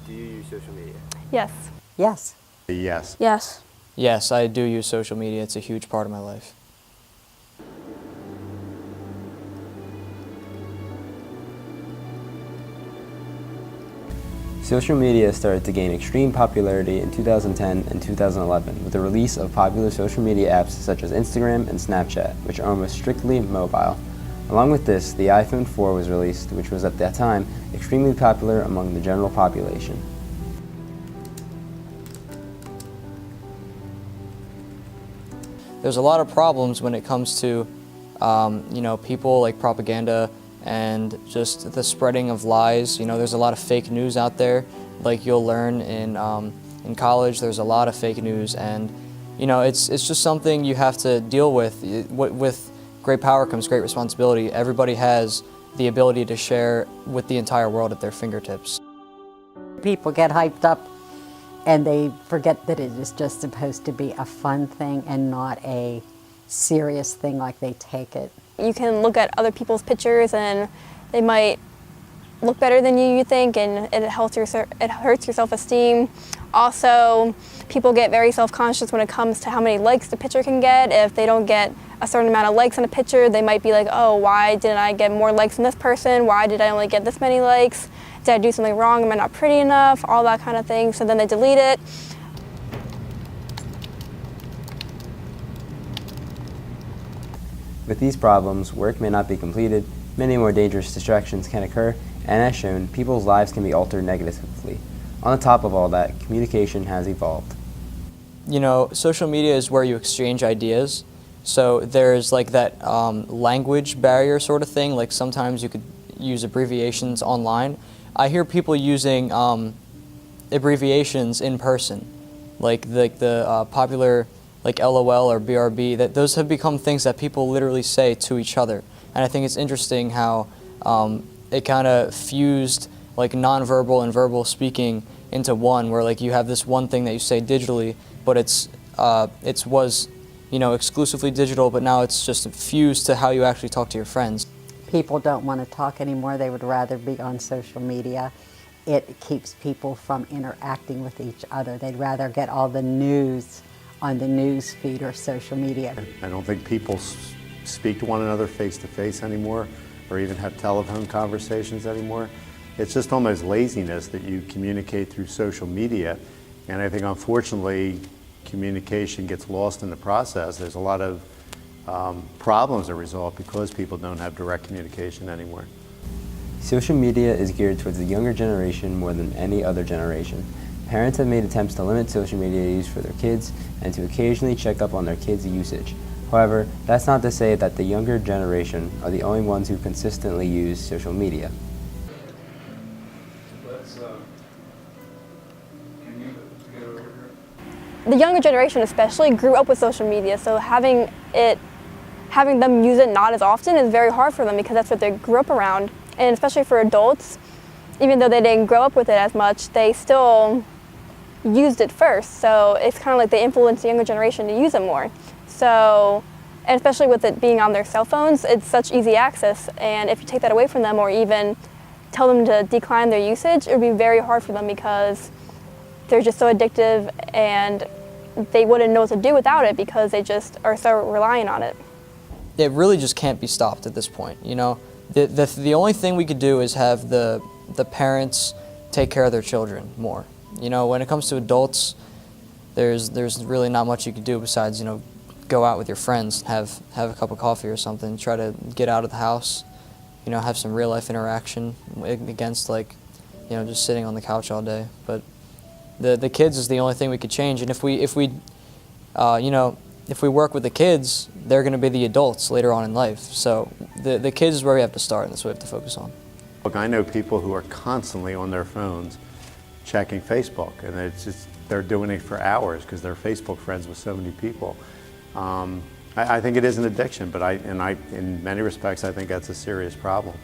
Do you use social media? Yes. Yes. Yes. Yes. Yes, I do use social media. It's a huge part of my life. Social media started to gain extreme popularity in 2010 and 2011 with the release of popular social media apps such as Instagram and Snapchat, which are almost strictly mobile. Along with this, the iPhone 4 was released, which was at that time extremely popular among the general population. There's a lot of problems when it comes to, people like propaganda and just the spreading of lies. There's a lot of fake news out there. Like you'll learn in college, there's a lot of fake news, and it's just something you have to deal with. With great power comes great responsibility. Everybody has the ability to share with the entire world at their fingertips. People get hyped up and they forget that it is just supposed to be a fun thing and not a serious thing like they take it. You can look at other people's pictures and they might look better than you think, and it hurts your self-esteem. Also, people get very self-conscious when it comes to how many likes the picture can get. If they don't get a certain amount of likes on a picture, they might be like, oh, why didn't I get more likes than this person? Why did I only get this many likes? Did I do something wrong? Am I not pretty enough? All that kind of thing. So then they delete it. With these problems, work may not be completed, many more dangerous distractions can occur, and as shown, people's lives can be altered negatively. On the top of all that, communication has evolved. Social media is where you exchange ideas. So there's like that language barrier sort of thing. Like sometimes you could use abbreviations online. I hear people using abbreviations in person, like the popular like LOL or BRB. That those have become things that people literally say to each other. And I think it's interesting how it kind of fused like nonverbal and verbal speaking into one, where like you have this one thing that you say digitally, but it was exclusively digital, but now it's just fused to how you actually talk to your friends. People don't want to talk anymore. They would rather be on social media. It keeps people from interacting with each other. They'd rather get all the news on the news feed or social media. I don't think people speak to one another face to face anymore, or even have telephone conversations anymore. It's just almost laziness that you communicate through social media. And I think unfortunately, communication gets lost in the process. There's a lot of problems that result because people don't have direct communication anymore. Social media is geared towards the younger generation more than any other generation. Parents have made attempts to limit social media use for their kids and to occasionally check up on their kids' usage. However, that's not to say that the younger generation are the only ones who consistently use social media. The younger generation especially grew up with social media, so having them use it not as often is very hard for them because that's what they grew up around. And especially for adults, even though they didn't grow up with it as much, they still used it first. So it's kind of like they influence the younger generation to use it more. So, and especially with it being on their cell phones, it's such easy access. And if you take that away from them or even tell them to decline their usage, it would be very hard for them because they're just so addictive and they wouldn't know what to do without it because they just are so reliant on it. It really just can't be stopped at this point. The only thing we could do is have the parents take care of their children more. When it comes to adults, there's really not much you could do besides go out with your friends, have a cup of coffee or something, try to get out of the house, have some real life interaction against just sitting on the couch all day. But the kids is the only thing we could change, and if we work with the kids, they're going to be the adults later on in life. So the kids is where we have to start, and that's what we have to focus on. Look, I know people who are constantly on their phones checking Facebook, and they're doing it for hours because they're Facebook friends with so many people. I think it is an addiction, but in many respects, I think that's a serious problem.